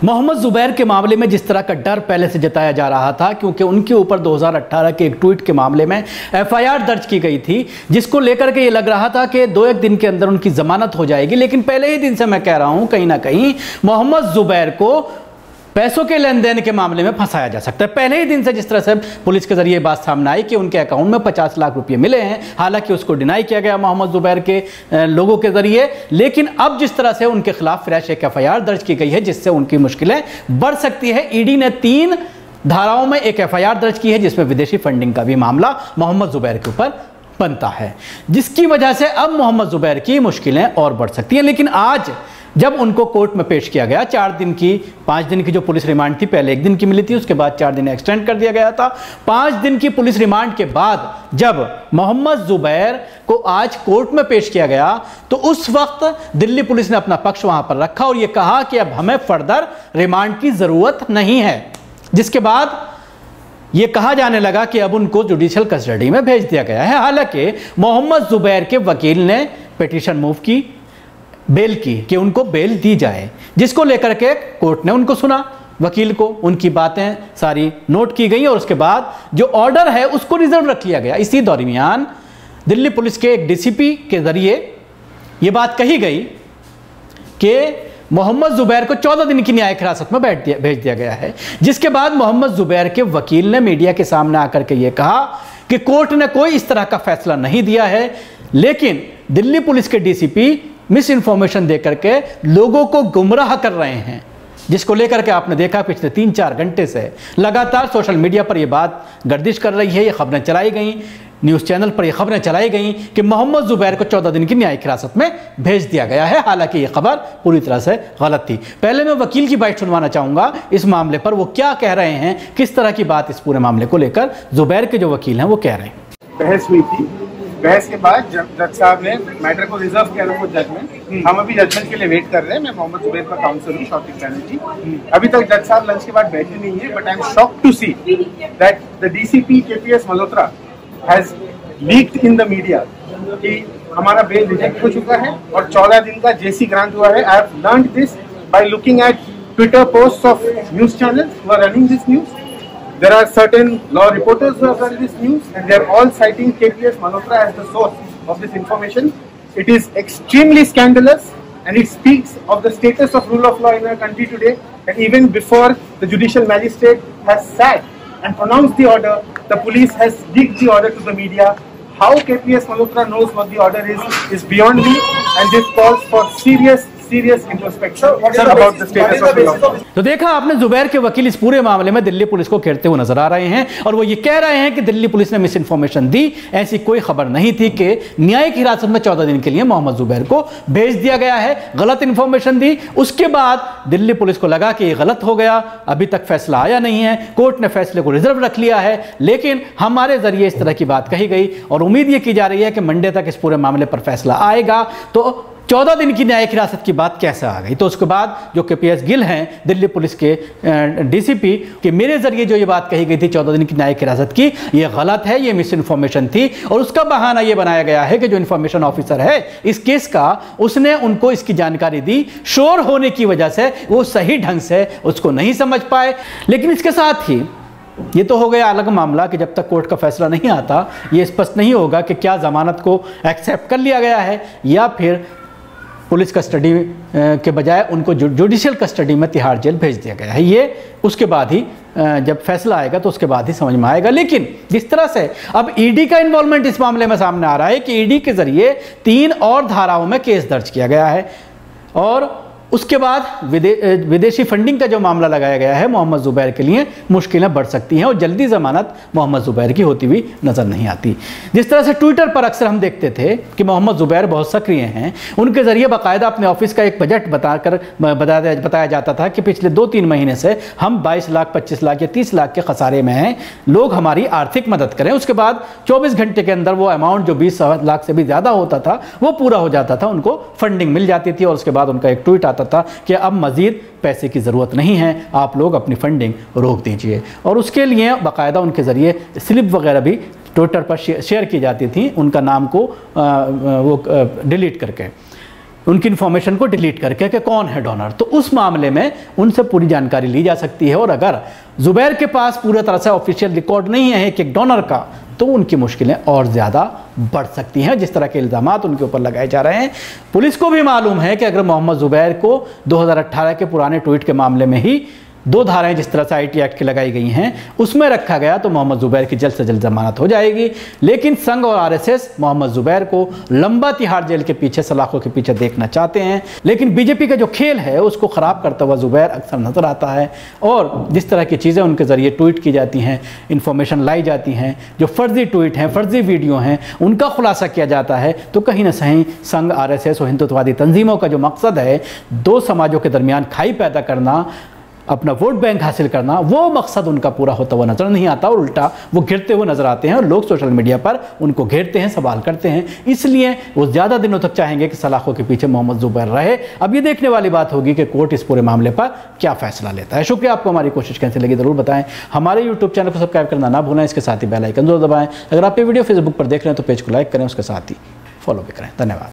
मोहम्मद ज़ुबैर के मामले में जिस तरह का डर पहले से जताया जा रहा था, क्योंकि उनके ऊपर 2018 के एक ट्वीट के मामले में एफआईआर दर्ज की गई थी, जिसको लेकर के ये लग रहा था कि 2-1 दिन के अंदर उनकी जमानत हो जाएगी। लेकिन पहले ही दिन से मैं कह रहा हूं, कहीं ना कहीं मोहम्मद ज़ुबैर को पैसों के लेन देन के मामले में फंसाया जा सकता है। पहले ही दिन से जिस तरह से पुलिस के जरिए बात सामने आई कि उनके अकाउंट में 50 लाख रुपए मिले हैं, हालांकि उसको डिनाई किया गया मोहम्मद ज़ुबैर के लोगों के जरिए। लेकिन अब जिस तरह से उनके खिलाफ फ्रेश एक एफआईआर दर्ज की गई है, जिससे उनकी मुश्किलें बढ़ सकती है। ईडी ने 3 धाराओं में एक एफआईआर दर्ज की है, जिसमें विदेशी फंडिंग का भी मामला मोहम्मद ज़ुबैर के ऊपर बनता है, जिसकी वजह से अब मोहम्मद ज़ुबैर की मुश्किलें और बढ़ सकती हैं। लेकिन आज जब उनको कोर्ट में पेश किया गया, 5 दिन की जो पुलिस रिमांड थी, पहले 1 दिन की मिली थी, उसके बाद 4 दिन एक्सटेंड कर दिया गया था। 5 दिन की पुलिस रिमांड के बाद जब मोहम्मद ज़ुबैर को आज कोर्ट में पेश किया गया, तो उस वक्त दिल्ली पुलिस ने अपना पक्ष वहां पर रखा और यह कहा कि अब हमें फर्दर रिमांड की जरूरत नहीं है। जिसके बाद यह कहा जाने लगा कि अब उनको जुडिशियल कस्टडी में भेज दिया गया है। हालांकि मोहम्मद ज़ुबैर के वकील ने पिटीशन मूव की बेल की कि उनको बेल दी जाए, जिसको लेकर के कोर्ट ने उनको सुना, वकील को उनकी बातें सारी नोट की गई और उसके बाद जो ऑर्डर है उसको रिजर्व रख लिया गया। इसी दरमियान दिल्ली पुलिस के एक डीसीपी के जरिए यह बात कही गई कि मोहम्मद ज़ुबैर को 14 दिन की न्यायिक हिरासत में भेज दिया गया है। जिसके बाद मोहम्मद ज़ुबैर के वकील ने मीडिया के सामने आकर के यह कहा कि कोर्ट ने कोई इस तरह का फैसला नहीं दिया है, लेकिन दिल्ली पुलिस के डीसीपी मिस इन्फॉर्मेशन देकर के लोगों को गुमराह कर रहे हैं, जिसको लेकर के आपने देखा पिछले 3-4 घंटे से लगातार सोशल मीडिया पर यह बात गर्दिश कर रही है। ये खबरें चलाई गई, न्यूज़ चैनल पर यह खबरें चलाई गई कि मोहम्मद ज़ुबैर को 14 दिन की न्यायिक हिरासत में भेज दिया गया है। हालांकि यह खबर पूरी तरह से गलत थी। पहले मैं वकील की बात सुनवाना चाहूंगा इस मामले पर, वो क्या कह रहे हैं, किस तरह की बात इस पूरे मामले को लेकर ज़ुबैर के जो वकील हैं वो कह रहे हैं। बहस हुई थी, बहस के बाद जज साहब ने मैटर को रिजर्व किया था जजमेंट। हम अभी जजमेंट के लिए वेट कर रहे हैं। मैं मोहम्मद ज़ुबैर का काउंसलर हूँ, शौकत बैनर्जी। अभी तक जज साहब लंच के बाद बैठे नहीं है, but I am shocked to see that the DCP KPS Malhotra has leaked in the media कि हमारा बेल रिजेक्ट हो चुका है और 14 दिन का जेसी ग्रांट हुआ है। I have learned this by looking at Twitter posts of news channels who are running this news. There are certain law reporters who have done this news, and they are all citing KPS Malhotra as the source of this information. It is extremely scandalous, and it speaks of the status of rule of law in our country today. And even before the judicial magistrate has sat and pronounced the order, the police has leaked the order to the media. How KPS Malhotra knows what the order is beyond me, and this calls for serious introspection about the status of law. तो देखा आपने, ज़ुबैर के वकील इस पूरे मामले में Delhi police को घेरते हुए नजर आ रहे हैं और वो ये कह रहे हैं कि दिल्ली पुलिस ने मिस इन्फॉर्मेशन दी। ऐसी कोई खबर नहीं थी कि न्यायिक हिरासत में 14 दिन के लिए मोहम्मद ज़ुबैर को भेज दिया गया है, गलत इन्फॉर्मेशन दी। उसके बाद दिल्ली पुलिस को लगा कि ये गलत हो गया, अभी तक फैसला आया नहीं है, कोर्ट ने फैसले को रिजर्व रख लिया है। लेकिन हमारे जरिए इस तरह की बात कही गई और उम्मीद ये की जा रही है कि मंडे तक इस पूरे मामले पर फैसला आएगा। तो 14 दिन की न्यायिक हिरासत की बात कैसे आ गई? तो उसके बाद जो केपीएस गिल हैं दिल्ली पुलिस के डीसीपी, कि मेरे जरिए जो ये बात कही गई थी 14 दिन की न्यायिक हिरासत की, ये गलत है, ये मिस इन्फॉर्मेशन थी। और उसका बहाना ये बनाया गया है कि जो इन्फॉर्मेशन ऑफिसर है इस केस का, उसने उनको इसकी जानकारी दी, शोर होने की वजह से वो सही ढंग से उसको नहीं समझ पाए। लेकिन इसके साथ ही ये तो हो गया अलग मामला कि जब तक कोर्ट का फैसला नहीं आता, ये स्पष्ट नहीं होगा कि क्या जमानत को एक्सेप्ट कर लिया गया है या फिर पुलिस कस्टडी के बजाय उनको जुडिशियल कस्टडी में तिहाड़ जेल भेज दिया गया है। ये उसके बाद ही जब फैसला आएगा तो उसके बाद ही समझ में आएगा। लेकिन जिस तरह से अब ईडी का इन्वॉल्वमेंट इस मामले में सामने आ रहा है कि ईडी के जरिए 3 और धाराओं में केस दर्ज किया गया है और उसके बाद विदेशी फंडिंग का जो मामला लगाया गया है मोहम्मद ज़ुबैर के लिए, मुश्किलें बढ़ सकती हैं और जल्दी ज़मानत मोहम्मद ज़ुबैर की होती हुई नज़र नहीं आती। जिस तरह से ट्विटर पर अक्सर हम देखते थे कि मोहम्मद ज़ुबैर बहुत सक्रिय हैं, उनके ज़रिए बाकायदा अपने ऑफिस का एक बजट बताया जाता था कि पिछले 2-3 महीने से हम 22 लाख, 25 लाख या 30 लाख के खसारे में हैं, लोग हमारी आर्थिक मदद करें। उसके बाद 24 घंटे के अंदर वो अमाउंट जो 20 लाख से भी ज़्यादा होता था वो पूरा हो जाता था, उनको फंडिंग मिल जाती थी। और उसके बाद उनका एक ट्वीट आता था कि अब मजीद पैसे की ज़रूरत नहीं है, आप लोग अपनी फंडिंग रोक दीजिए। और उसके लिए बाकायदा उनके ज़रिए स्लिप वगैरह भी ट्विटर पर शेयर की जाती थी, उनका नाम को वो डिलीट करके। उनकी इन्फॉर्मेशन को डिलीट करके कि कौन है डोनर। तो उस मामले में उनसे पूरी जानकारी ली जा सकती है, और अगर जुबैर के पास पूरी तरह से ऑफिशियल रिकॉर्ड नहीं है एक डोनर का, तो उनकी मुश्किलें और ज़्यादा बढ़ सकती हैं, जिस तरह के इल्ज़ामात उनके ऊपर लगाए जा रहे हैं। पुलिस को भी मालूम है कि अगर मोहम्मद जुबैर को 2018 के पुराने ट्वीट के मामले में ही 2 धाराएं जिस तरह से IT एक्ट की लगाई गई हैं उसमें रखा गया तो मोहम्मद जुबैर की जल्द से जल्द जमानत हो जाएगी। लेकिन संघ और RSS मोहम्मद जुबैर को लंबा तिहाड़ जेल के पीछे, सलाखों के पीछे देखना चाहते हैं। लेकिन बीजेपी का जो खेल है उसको ख़राब करता हुआ जुबैर अक्सर नज़र आता है, और जिस तरह की चीज़ें उनके ज़रिए ट्वीट की जाती हैं, इन्फॉर्मेशन लाई जाती हैं, जो फर्जी ट्वीट हैं, फर्जी वीडियो हैं, उनका खुलासा किया जाता है, तो कहीं ना कहीं संघ, RSS और हिंदुत्ववादी तंजीमों का जो मकसद है 2 समाजों के दरमियान खाई पैदा करना, अपना वोट बैंक हासिल करना, वो मकसद उनका पूरा होता हुआ नजर नहीं आता, और उल्टा वो घिरते हुए नजर आते हैं, और लोग सोशल मीडिया पर उनको घेरते हैं, सवाल करते हैं। इसलिए वो ज़्यादा दिनों तक चाहेंगे कि सलाखों के पीछे मोहम्मद जुबैर रहे। अब ये देखने वाली बात होगी कि कोर्ट इस पूरे मामले पर क्या फैसला लेता है। शुक्रिया, आपको हमारी कोशिश कैसे लगी ज़रूर बताएं। हमारे यूट्यूब चैनल को सब्सक्राइब करना ना भूलें, इसके साथ ही बेल आइकन जरूर दबाएं। अगर आप ये वीडियो फेसबुक पर देख रहे हैं तो पेज को लाइक करें, उसके साथ ही फॉलो भी करें। धन्यवाद।